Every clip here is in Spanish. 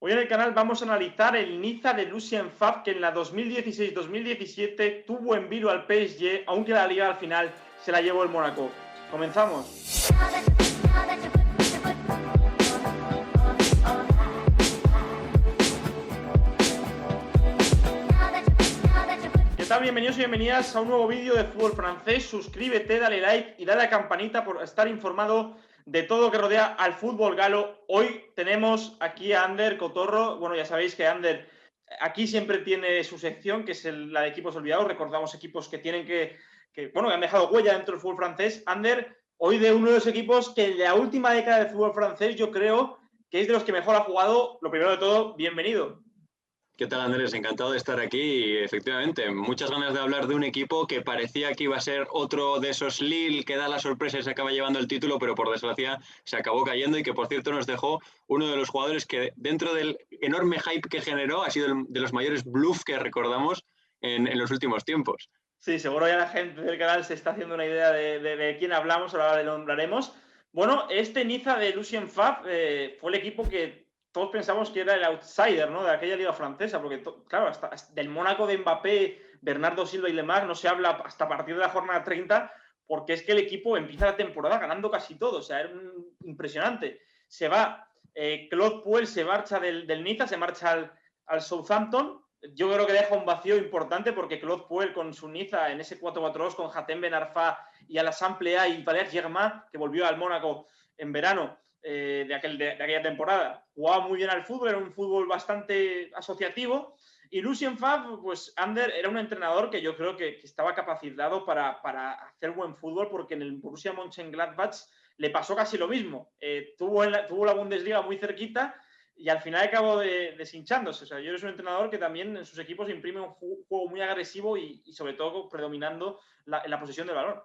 Hoy en el canal vamos a analizar el Niza de Lucien Favre, que en la 2016-2017 tuvo en vilo al PSG, aunque la liga al final se la llevó el Mónaco. ¡Comenzamos! ¿Qué tal? Bienvenidos y bienvenidas a un nuevo vídeo de fútbol francés. Suscríbete, dale like y dale a la campanita por estar informado de todo lo que rodea al fútbol galo. Hoy tenemos aquí a Ander Cotorro. Bueno, ya sabéis que Ander aquí siempre tiene su sección, que es la de equipos olvidados. Recordamos equipos que tienen que han dejado huella dentro del fútbol francés. Ander, hoy de uno de los equipos que en la última década del fútbol francés yo creo que es de los que mejor ha jugado. Lo primero de todo, bienvenido. ¿Qué tal, Andrés? Encantado de estar aquí y efectivamente, muchas ganas de hablar de un equipo que parecía que iba a ser otro de esos Lille que da la sorpresa y se acaba llevando el título, pero por desgracia se acabó cayendo y que, por cierto, nos dejó uno de los jugadores que, dentro del enorme hype que generó, ha sido de los mayores bluff que recordamos en los últimos tiempos. Sí, seguro ya la gente del canal se está haciendo una idea de quién hablamos, ahora le nombraremos. Bueno, este Niza de Lucien Favre fue el equipo que todos pensamos que era el outsider, ¿no?, de aquella liga francesa, porque, claro, hasta del Mónaco de Mbappé, Bernardo Silva y Lemar no se habla hasta a partir de la jornada 30, porque es que el equipo empieza la temporada ganando casi todo, o sea, era impresionante. Se va, Claude Puel se marcha del Niza, se marcha al Southampton. Yo creo que deja un vacío importante porque Claude Puel con su Niza en ese 4-4-2 con Hatem Ben Arfa y Alassane Plea y Valère Germain, que volvió al Mónaco en verano de aquella temporada. Jugaba muy bien al fútbol, era un fútbol bastante asociativo. Y Lucien Favre, pues Ander era un entrenador que yo creo que estaba capacitado para hacer buen fútbol, porque en el Borussia Mönchengladbach le pasó casi lo mismo. Tuvo la Bundesliga muy cerquita y al final acabó deshinchándose. O sea, yo soy un entrenador que también en sus equipos imprime un juego muy agresivo y sobre todo predominando en la posesión del balón.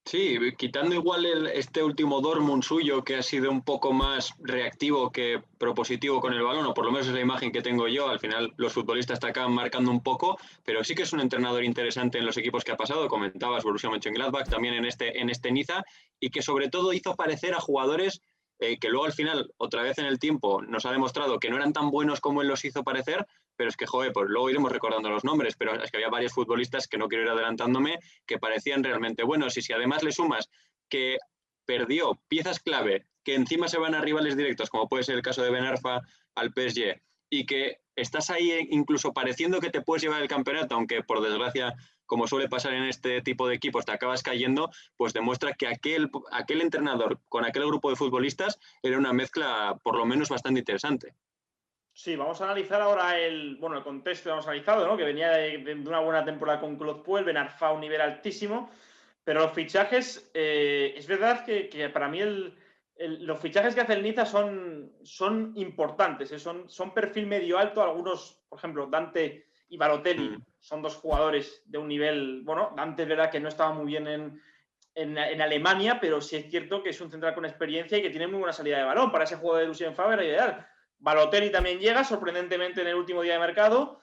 Sí, quitando igual este último Dortmund suyo, que ha sido un poco más reactivo que propositivo con el balón, o por lo menos es la imagen que tengo yo. Al final los futbolistas te acaban marcando un poco, pero sí que es un entrenador interesante en los equipos que ha pasado. Comentabas Borussia Mönchengladbach, también en este Niza, y que sobre todo hizo parecer a jugadores que luego al final, otra vez en el tiempo, nos ha demostrado que no eran tan buenos como él los hizo parecer, pero es que, joder, pues luego iremos recordando los nombres, pero es que había varios futbolistas, que no quiero ir adelantándome, que parecían realmente buenos. Y si además le sumas que perdió piezas clave, que encima se van a rivales directos, como puede ser el caso de Ben Arfa al PSG, y que estás ahí incluso pareciendo que te puedes llevar el campeonato, aunque por desgracia, como suele pasar en este tipo de equipos, te acabas cayendo, pues demuestra que aquel entrenador con aquel grupo de futbolistas era una mezcla por lo menos bastante interesante. Sí, vamos a analizar ahora el contexto que hemos analizado, ¿no?, que venía de una buena temporada con Claude Puel, Ben Arfa a un nivel altísimo, pero los fichajes, es verdad que para mí los fichajes que hace el Niza son importantes, son perfil medio alto. Algunos, por ejemplo, Dante y Balotelli, son dos jugadores de un nivel, bueno, Dante es verdad que no estaba muy bien en Alemania, pero sí es cierto que es un central con experiencia y que tiene muy buena salida de balón. Para ese juego de Lucien Favre era ideal. Balotelli también llega, sorprendentemente, en el último día de mercado.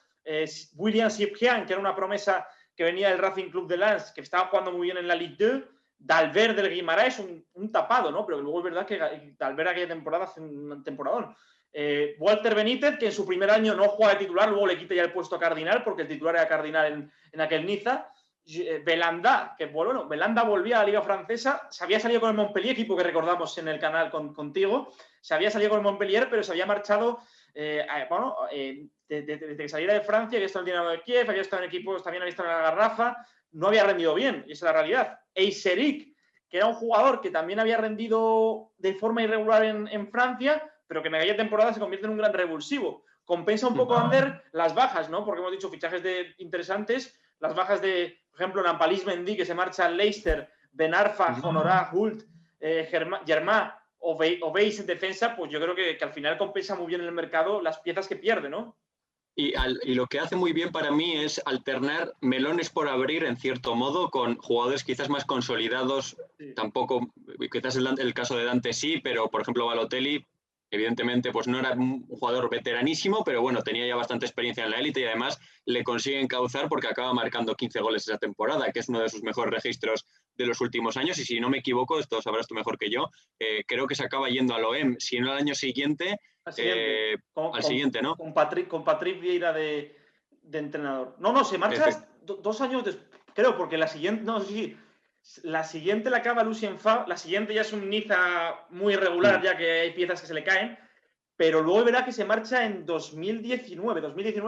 William Cyprien, que era una promesa que venía del Racing Club de Lens, que estaba jugando muy bien en la Ligue 2. Dalbert del Guimarães, un tapado, ¿no? Pero luego es verdad que Dalbert aquella temporada hace un temporadón. Walter Benítez, que en su primer año no juega de titular, luego le quita ya el puesto a Cardinal, porque el titular era Cardinal en aquel Niza. Belanda, que bueno, Belanda volvía a la Liga Francesa, se había salido con el Montpellier, equipo que recordamos en el canal contigo, se había salido con el Montpellier, pero se había marchado, desde que saliera de Francia, había estado en el Dinamo de Kiev, había estado en equipos, también había estado en la Garrafa, no había rendido bien, y esa es la realidad. Eiseric, que era un jugador que también había rendido de forma irregular en Francia, pero que en aquella temporada se convierte en un gran revulsivo. Compensa un poco, Ander, las bajas, ¿no? Porque hemos dicho fichajes interesantes, las bajas de, por ejemplo, Nampalys Mendy, que se marcha al Leicester, Ben Arfa, Honorat, Hult, Germain o Veis en defensa, pues yo creo que al final compensa muy bien en el mercado las piezas que pierde, ¿no? Y lo que hace muy bien para mí es alternar melones por abrir, en cierto modo, con jugadores quizás más consolidados. Sí. Tampoco, quizás el caso de Dante sí, pero por ejemplo Balotelli, evidentemente, pues no era un jugador veteranísimo, pero bueno, tenía ya bastante experiencia en la élite y además le consigue encauzar porque acaba marcando 15 goles esa temporada, que es uno de sus mejores registros de los últimos años. Y si no me equivoco, esto sabrás tú mejor que yo, creo que se acaba yendo al OM, si no al año siguiente, Al siguiente. Al siguiente, ¿no? Con Patrick Vieira de entrenador. No, se marcha 2 años después, creo, porque la siguiente, no, sí, la siguiente la acaba Lucien Favre, la siguiente ya es un Niza muy irregular, ya que hay piezas que se le caen, pero luego verá que se marcha en 2019,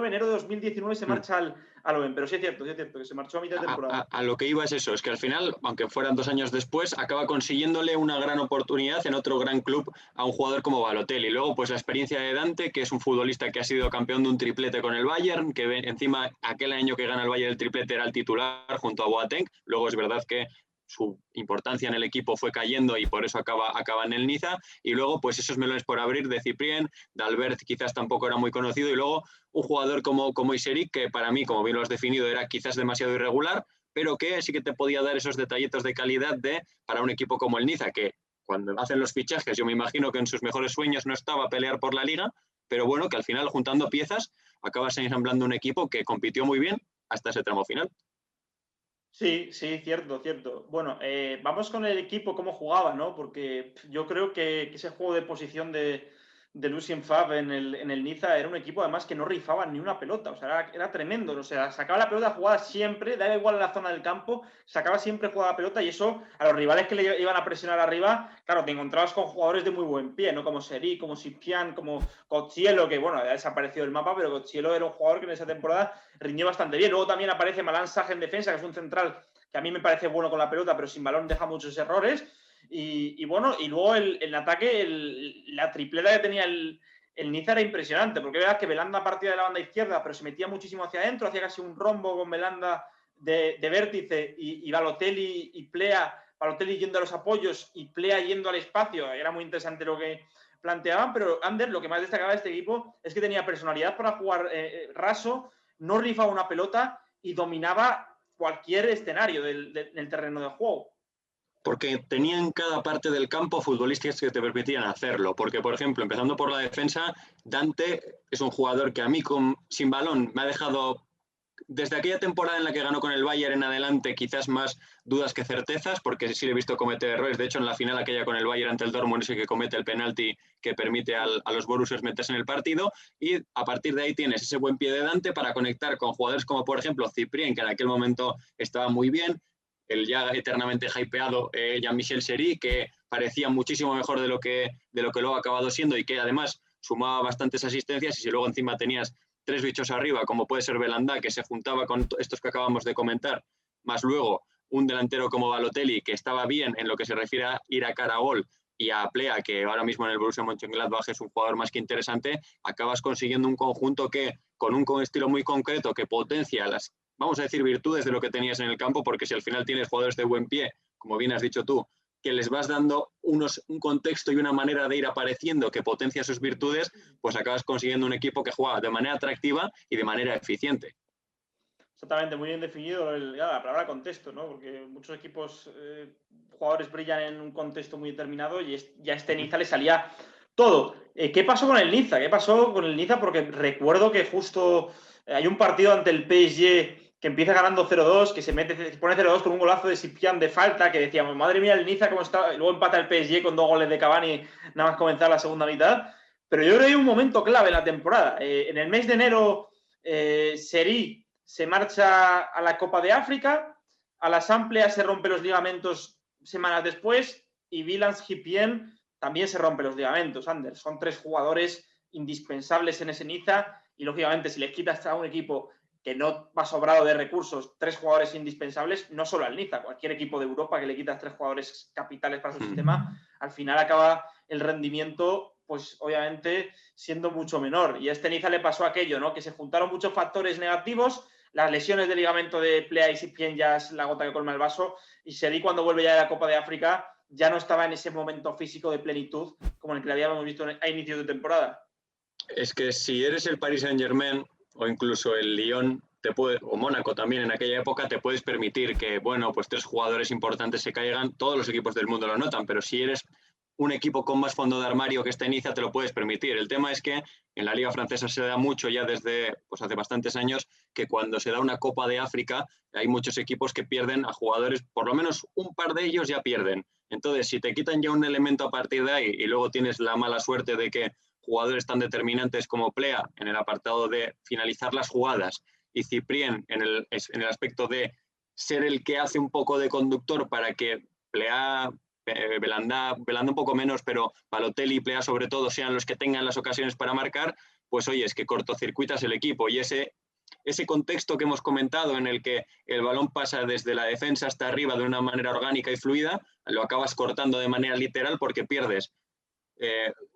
enero de 2019 se marcha al Oven, pero sí es cierto, que se marchó a mitad de temporada. A lo que iba es eso, es que al final, aunque fueran 2 años después, acaba consiguiéndole una gran oportunidad en otro gran club a un jugador como Balotelli. Luego, pues la experiencia de Dante, que es un futbolista que ha sido campeón de un triplete con el Bayern, que encima aquel año que gana el Bayern el triplete era el titular junto a Boateng. Luego es verdad que su importancia en el equipo fue cayendo y por eso acaba en el Niza. Y luego, pues esos melones por abrir de Cyprien, de Albert quizás tampoco era muy conocido. Y luego un jugador como Iseric, que para mí, como bien lo has definido, era quizás demasiado irregular, pero que sí que te podía dar esos detallitos de calidad para un equipo como el Niza, que cuando hacen los fichajes, yo me imagino que en sus mejores sueños no estaba a pelear por la Liga, pero bueno, que al final, juntando piezas, acabas ensamblando un equipo que compitió muy bien hasta ese tramo final. Sí, cierto. Bueno, vamos con el equipo, cómo jugaba, ¿no? Porque yo creo que ese juego de posición de Lucien Favre en el Niza era un equipo además que no rifaba ni una pelota, o sea, era tremendo, o sea, sacaba la pelota jugada siempre, daba igual la zona del campo, sacaba siempre jugada la pelota y eso a los rivales que le iban a presionar arriba, claro, te encontrabas con jugadores de muy buen pie, ¿no? Como Seri, como Sipian, como Cocciello, que bueno, ha desaparecido del mapa, pero Cocciello era un jugador que en esa temporada rindió bastante bien. Luego también aparece Malan Sarr en defensa, que es un central que a mí me parece bueno con la pelota, pero sin balón deja muchos errores. Y bueno, y luego el ataque, la tripleta que tenía el Niza era impresionante, porque veas que Belanda partía de la banda izquierda, pero se metía muchísimo hacia adentro, hacía casi un rombo con Belanda de vértice y Balotelli y Plea, Balotelli yendo a los apoyos y Plea yendo al espacio. Era muy interesante lo que planteaban, pero Ander, lo que más destacaba de este equipo es que tenía personalidad para jugar raso, no rifaba una pelota y dominaba cualquier escenario del terreno de juego. Porque tenían cada parte del campo futbolistas que te permitían hacerlo. Porque, por ejemplo, empezando por la defensa, Dante es un jugador que a mí sin balón me ha dejado, desde aquella temporada en la que ganó con el Bayern en adelante, quizás más dudas que certezas, porque sí le he visto cometer errores. De hecho, en la final aquella con el Bayern ante el Dortmund es el que comete el penalti que permite a los Borussias meterse en el partido, y a partir de ahí tienes ese buen pie de Dante para conectar con jugadores como, por ejemplo, Cyprien, que en aquel momento estaba muy bien, el ya eternamente hypeado Jean-Michel Seri, que parecía muchísimo mejor de lo que luego ha acabado siendo y que además sumaba bastantes asistencias. Y si luego encima tenías 3 bichos arriba, como puede ser Belanda, que se juntaba con estos que acabamos de comentar, más luego un delantero como Balotelli, que estaba bien en lo que se refiere a ir a cara a gol, y a Plea, que ahora mismo en el Borussia Mönchengladbach es un jugador más que interesante, acabas consiguiendo un conjunto que, con un estilo muy concreto, que potencia las, vamos a decir, virtudes de lo que tenías en el campo, porque si al final tienes jugadores de buen pie, como bien has dicho tú, que les vas dando un contexto y una manera de ir apareciendo que potencia sus virtudes, pues acabas consiguiendo un equipo que juega de manera atractiva y de manera eficiente. Exactamente, muy bien definido la palabra contexto, ¿no? Porque muchos equipos, jugadores brillan en un contexto muy determinado y ya este Niza le salía todo. ¿Qué pasó con el Niza? Porque recuerdo que justo hay un partido ante el PSG que empieza ganando 0-2, que se pone 0-2 con un golazo de Sipian de falta, que decíamos, madre mía, el Niza cómo está. Y luego empata el PSG con 2 goles de Cavani nada más comenzar la segunda mitad. Pero yo creo que hay un momento clave en la temporada. En el mes de enero, Seri se marcha a la Copa de África, a la Asamblea se rompe los ligamentos semanas después y Villans Hipien también se rompe los ligamentos, Ander. Son 3 jugadores indispensables en ese Niza y, lógicamente, si les quitas a un equipo que no va sobrado de recursos, 3 jugadores indispensables, no solo al Niza, cualquier equipo de Europa que le quitas 3 jugadores capitales para su sistema, al final acaba el rendimiento, pues obviamente, siendo mucho menor. Y a este Niza le pasó aquello, ¿no? Que se juntaron muchos factores negativos. Las lesiones de ligamento de Plea y Sipien ya es la gota que colma el vaso, y Seri, cuando vuelve ya de la Copa de África, ya no estaba en ese momento físico de plenitud como el que le habíamos visto a inicios de temporada. Es que si eres el Paris Saint-Germain o incluso el Lyon, o Mónaco también en aquella época, te puedes permitir que, bueno, pues 3 jugadores importantes se caigan. Todos los equipos del mundo lo notan, pero si eres un equipo con más fondo de armario que esta Niza, te lo puedes permitir. El tema es que en la Liga Francesa se da mucho ya desde pues hace bastantes años, que cuando se da una Copa de África hay muchos equipos que pierden a jugadores, por lo menos un par de ellos ya pierden. Entonces, si te quitan ya un elemento a partir de ahí y luego tienes la mala suerte de que jugadores tan determinantes como Plea en el apartado de finalizar las jugadas y Cyprien en el aspecto de ser el que hace un poco de conductor para que Plea, Belanda un poco menos, pero Balotelli y Plea sobre todo sean los que tengan las ocasiones para marcar, pues oye, es que cortocircuitas el equipo y ese contexto que hemos comentado en el que el balón pasa desde la defensa hasta arriba de una manera orgánica y fluida, lo acabas cortando de manera literal porque pierdes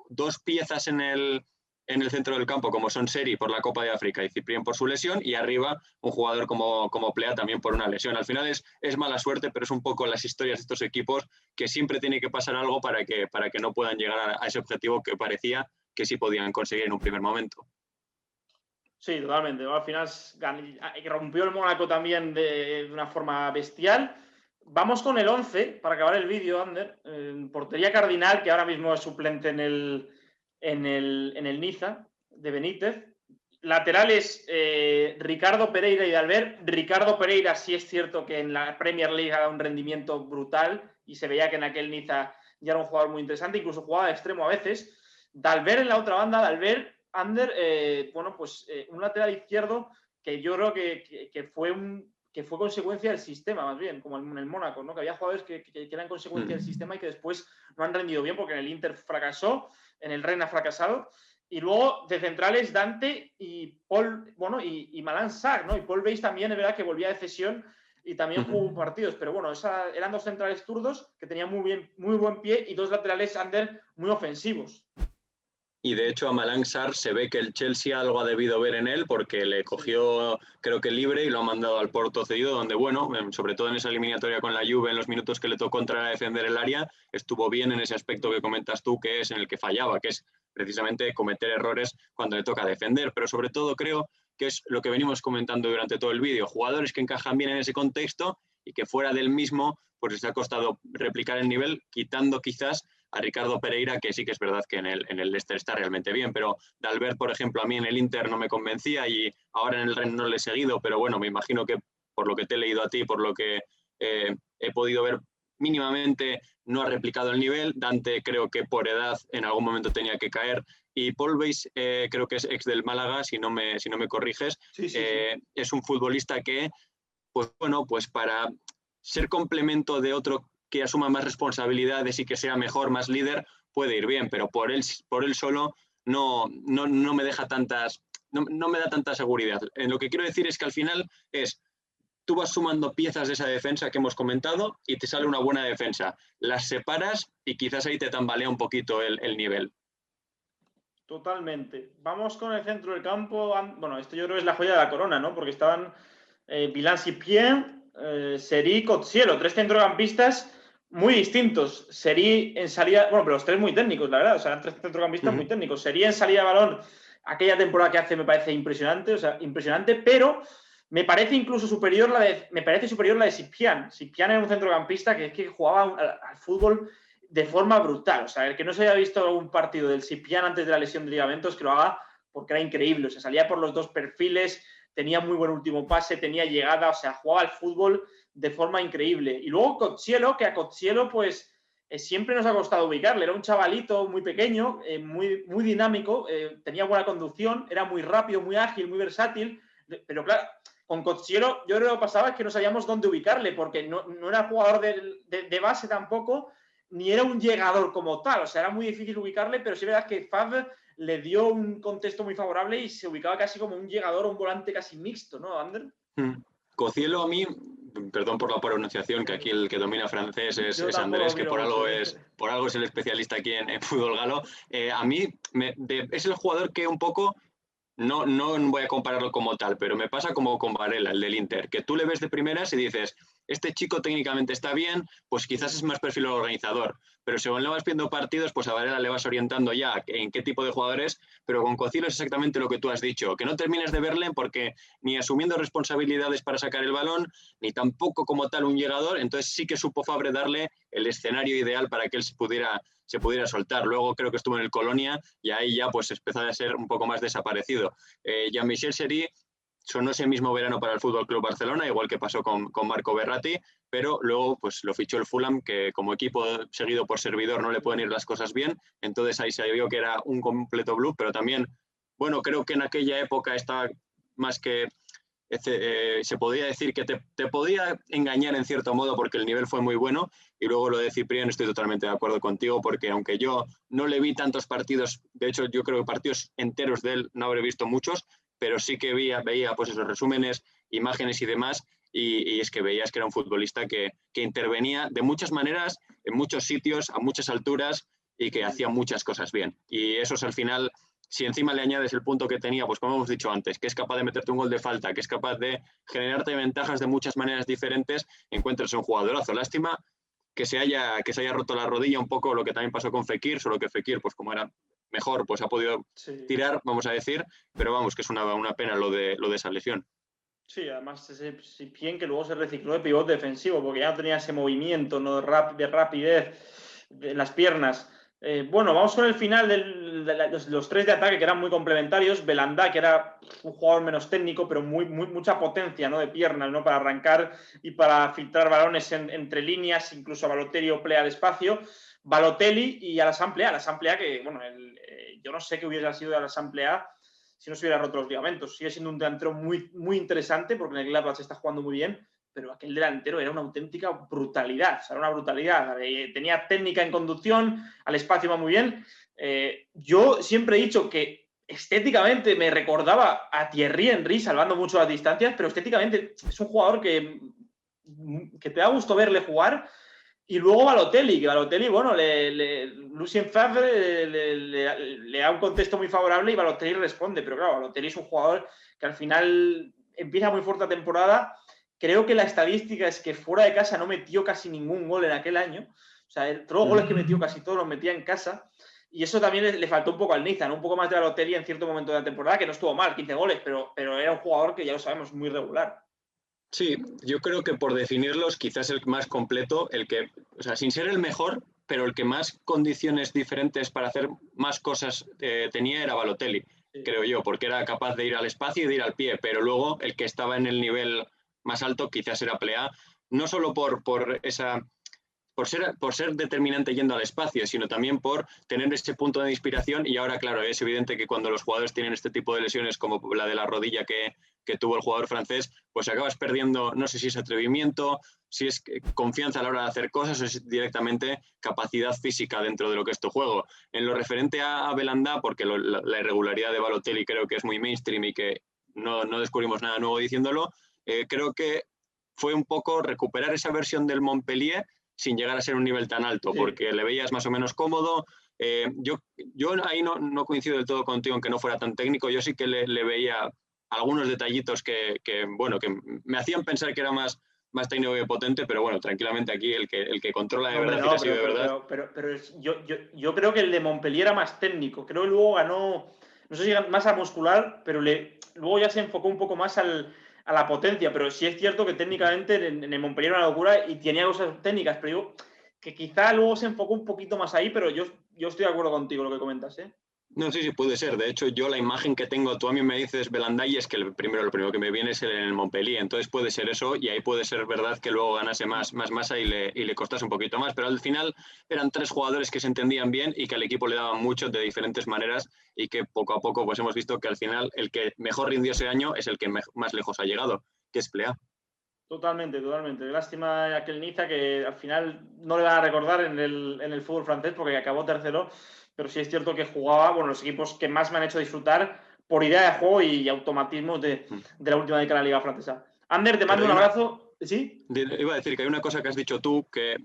dos piezas en el centro del campo, como son Seri por la Copa de África y Cyprien por su lesión, y arriba un jugador como Plea también por una lesión. Al final es mala suerte, pero es un poco las historias de estos equipos que siempre tiene que pasar algo para que no puedan llegar a ese objetivo que parecía que sí podían conseguir en un primer momento. Sí, totalmente. Al final rompió el Mónaco también de una forma bestial. Vamos con el 11 para acabar el vídeo, Ander. Portería Cardinal, que ahora mismo es suplente en el Niza, de Benítez. Laterales, Ricardo Pereira y Dalbert. Ricardo Pereira sí es cierto que en la Premier League ha dado un rendimiento brutal y se veía que en aquel Niza ya era un jugador muy interesante, incluso jugaba de extremo a veces. Dalbert en la otra banda, Dalbert, Ander, un lateral izquierdo que yo creo que fue consecuencia del sistema, más bien, como en el Mónaco, ¿no? Que había jugadores que eran consecuencia del sistema y que después no han rendido bien porque en el Inter fracasó, en el Rennes ha fracasado. Y luego de centrales Dante y Paul, y Malang Sarr, ¿no? Y Paul Weiss también es verdad que volvía de cesión y también jugó partidos, pero bueno, eran dos centrales zurdos que tenían muy buen pie y dos laterales Ander muy ofensivos. Y de hecho a Malang Sarr se ve que el Chelsea algo ha debido ver en él porque le cogió, creo que libre, y lo ha mandado al Porto cedido, donde bueno, sobre todo en esa eliminatoria con la Juve, en los minutos que le tocó entrar a defender el área, estuvo bien en ese aspecto que comentas tú, que es en el que fallaba, que es precisamente cometer errores cuando le toca defender. Pero sobre todo creo que es lo que venimos comentando durante todo el vídeo, jugadores que encajan bien en ese contexto y que fuera del mismo pues les ha costado replicar el nivel, quitando quizás a Ricardo Pereira, que sí que es verdad que en el Leicester está realmente bien, pero Dalbert, por ejemplo, a mí en el Inter no me convencía y ahora en el Rennes no le he seguido, pero bueno, me imagino que por lo que te he leído a ti, por lo que he podido ver mínimamente, no ha replicado el nivel. Dante creo que por edad en algún momento tenía que caer, y Paul Weiss creo que es ex del Málaga, si no me corriges, sí. Es un futbolista que, pues bueno, pues para ser complemento de otro que asuma más responsabilidades y que sea mejor, más líder, puede ir bien, pero por él solo no me deja no me da tanta seguridad. Lo que quiero decir es que al final tú vas sumando piezas de esa defensa que hemos comentado y te sale una buena defensa. Las separas y quizás ahí te tambalea un poquito el nivel. Totalmente. Vamos con el centro del campo. Bueno, esto yo creo que es la joya de la corona, ¿no? Porque estaban Villan-Cyprien, Seri, Cotsielo, tres centrocampistas muy distintos. Seri en salida, bueno, pero los tres muy técnicos, la verdad, o sea, eran tres centrocampistas muy técnicos. Seri en salida de balón, aquella temporada que hace me parece impresionante, o sea, impresionante, pero me parece incluso superior la de Cyprien. Cyprien era un centrocampista que jugaba al fútbol de forma brutal, o sea, el que no se haya visto un partido del Cyprien antes de la lesión de ligamentos, que lo haga porque era increíble, o sea, salía por los dos perfiles, tenía muy buen último pase, tenía llegada, o sea, jugaba al fútbol de forma increíble. Y luego Cotsielo, que a Cotsielo pues siempre nos ha costado ubicarle, era un chavalito muy pequeño, muy dinámico, tenía buena conducción, era muy rápido, muy ágil, muy versátil, pero claro, con Cotsielo yo creo que lo que pasaba es que no sabíamos dónde ubicarle, porque no era jugador de base tampoco, ni era un llegador como tal, o sea, era muy difícil ubicarle, pero sí es verdad que Fab le dio un contexto muy favorable y se ubicaba casi como un llegador o un volante casi mixto, ¿no, Ander? Cotsielo a mí, perdón por la pronunciación, que aquí el que domina francés es Andrés, que por algo es el especialista aquí en fútbol galo. A mí es el jugador que un poco, no voy a compararlo como tal, pero me pasa como con Varela, el del Inter, que tú le ves de primeras y dices, este chico técnicamente está bien, pues quizás es más perfil organizador, pero según le vas viendo partidos, pues a Varela le vas orientando ya en qué tipo de jugador es, pero con Cotsielo es exactamente lo que tú has dicho, que no termines de verle porque ni asumiendo responsabilidades para sacar el balón, ni tampoco como tal un llegador, entonces sí que supo Favre darle el escenario ideal para que él se pudiera soltar. Luego creo que estuvo en el Colonia y ahí ya pues empezó a ser un poco más desaparecido. Jean-Michel Seri, sonó ese mismo verano para el Fútbol Club Barcelona, igual que pasó con Marco Verratti, pero luego pues lo fichó el Fulham, que como equipo seguido por servidor no le pueden ir las cosas bien, entonces ahí se vio que era un completo bluff, pero también, bueno, creo que en aquella época estaba más que se podía decir que te podía engañar en cierto modo porque el nivel fue muy bueno, y luego lo de Cipriano estoy totalmente de acuerdo contigo, porque aunque yo no le vi tantos partidos, de hecho yo creo que partidos enteros de él no habré visto muchos, pero sí que veía pues esos resúmenes, imágenes y demás, y es que veías que era un futbolista que intervenía de muchas maneras, en muchos sitios, a muchas alturas, y que hacía muchas cosas bien. Y eso es al final, si encima le añades el punto que tenía, pues como hemos dicho antes, que es capaz de meterte un gol de falta, que es capaz de generarte ventajas de muchas maneras diferentes, encuentras un jugadorazo. Lástima que se haya roto la rodilla un poco, lo que también pasó con Fekir, solo que Fekir, pues como era mejor, pues ha podido tirar, vamos a decir, pero vamos, que es una pena lo de esa lesión. Sí, además ese Sipien que luego se recicló de pivote defensivo, porque ya no tenía ese movimiento, ¿no? de rapidez en las piernas. Bueno, vamos con el final de los tres de ataque, que eran muy complementarios. Belhanda, que era un jugador menos técnico, pero mucha potencia, ¿no? De piernas, ¿no? Para arrancar y para filtrar balones entre líneas, incluso Balotelli o Plea al espacio. Balotelli y Alassane que, bueno, yo no sé qué hubiera sido de Alassane si no se hubiera roto los ligamentos. Sigue siendo un delantero muy interesante, porque en el Gladbach se está jugando muy bien, pero aquel delantero era una auténtica brutalidad, o sea, era una brutalidad. Tenía técnica en conducción, al espacio iba muy bien. Yo siempre he dicho que estéticamente me recordaba a Thierry Henry, salvando mucho las distancias, pero estéticamente es un jugador que te da gusto verle jugar. Y luego Balotelli, bueno, Lucien Favre le da un contexto muy favorable y Balotelli responde, pero claro, Balotelli es un jugador que al final empieza muy fuerte la temporada. Creo que la estadística es que fuera de casa no metió casi ningún gol en aquel año. O sea, todos los goles que metió, casi todos los metía en casa. Y eso también le faltó un poco al Niza, ¿no? Un poco más de Balotelli en cierto momento de la temporada, que no estuvo mal, 15 goles, pero era un jugador que ya lo sabemos, muy regular. Sí, yo creo que por definirlos, quizás el más completo, o sea, sin ser el mejor, pero el que más condiciones diferentes para hacer más cosas tenía era Balotelli, creo yo, porque era capaz de ir al espacio y de ir al pie, pero luego el que estaba en el nivel más alto quizás era Plea, no solo por ser determinante yendo al espacio, sino también por tener ese punto de inspiración. Y ahora, claro, es evidente que cuando los jugadores tienen este tipo de lesiones, como la de la rodilla que tuvo el jugador francés, pues acabas perdiendo, no sé si es atrevimiento, si es confianza a la hora de hacer cosas, o es directamente capacidad física dentro de lo que es tu juego. En lo referente a Belhanda, porque la irregularidad de Balotelli creo que es muy mainstream y que no descubrimos nada nuevo diciéndolo, creo que fue un poco recuperar esa versión del Montpellier sin llegar a ser un nivel tan alto, porque le veías más o menos cómodo. Yo ahí no coincido del todo contigo en que no fuera tan técnico. Yo sí que le veía algunos detallitos que me hacían pensar que era más técnico que potente, pero bueno, tranquilamente aquí el que controla de verdad y ha sido de verdad. Pero yo creo que el de Montpellier era más técnico. Creo que luego ganó, no sé si masa muscular, pero luego ya se enfocó un poco más a la potencia, pero sí es cierto que técnicamente en el Montpellier era una locura y tenía cosas técnicas, pero digo que quizá luego se enfocó un poquito más ahí, pero yo estoy de acuerdo contigo lo que comentas, ¿eh? No, sí, puede ser. De hecho, yo la imagen que tengo, tú a mí me dices Belhanda y es que lo primero que me viene es el Montpellier. Entonces puede ser eso y ahí puede ser verdad que luego ganase más masa y le costase un poquito más. Pero al final eran tres jugadores que se entendían bien y que al equipo le daban mucho de diferentes maneras y que poco a poco pues hemos visto que al final el que mejor rindió ese año es el que más lejos ha llegado, que es Plea. Totalmente. Lástima aquel Niza que al final no le van a recordar en el fútbol francés porque acabó tercero, pero sí es cierto que jugaba, bueno, los equipos que más me han hecho disfrutar por idea de juego y automatismos de la última década de la Liga Francesa. Ander, te mando un abrazo. ¿Sí? Iba a decir que hay una cosa que has dicho tú, que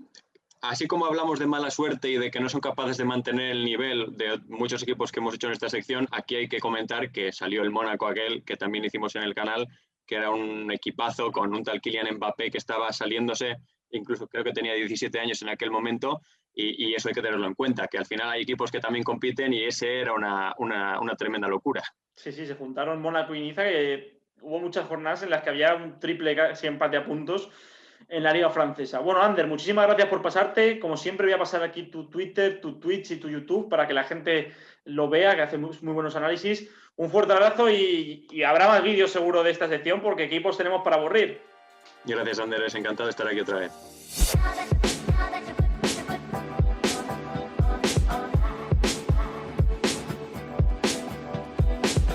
así como hablamos de mala suerte y de que no son capaces de mantener el nivel de muchos equipos que hemos hecho en esta sección, aquí hay que comentar que salió el Mónaco aquel, que también hicimos en el canal, que era un equipazo con un tal Kylian Mbappé que estaba saliéndose, incluso creo que tenía 17 años en aquel momento, y eso hay que tenerlo en cuenta, que al final hay equipos que también compiten y ese era una tremenda locura. Sí, se juntaron Mónaco y Niza, que hubo muchas jornadas en las que había un triple casi empate a puntos. en la liga francesa. Bueno, Ander, muchísimas gracias por pasarte. Como siempre voy a pasar aquí tu Twitter, tu Twitch y tu YouTube para que la gente lo vea, que hace muy buenos análisis. Un fuerte abrazo y habrá más vídeos seguro de esta sección porque equipos tenemos para aburrir. Gracias, Ander, es encantado de estar aquí otra vez.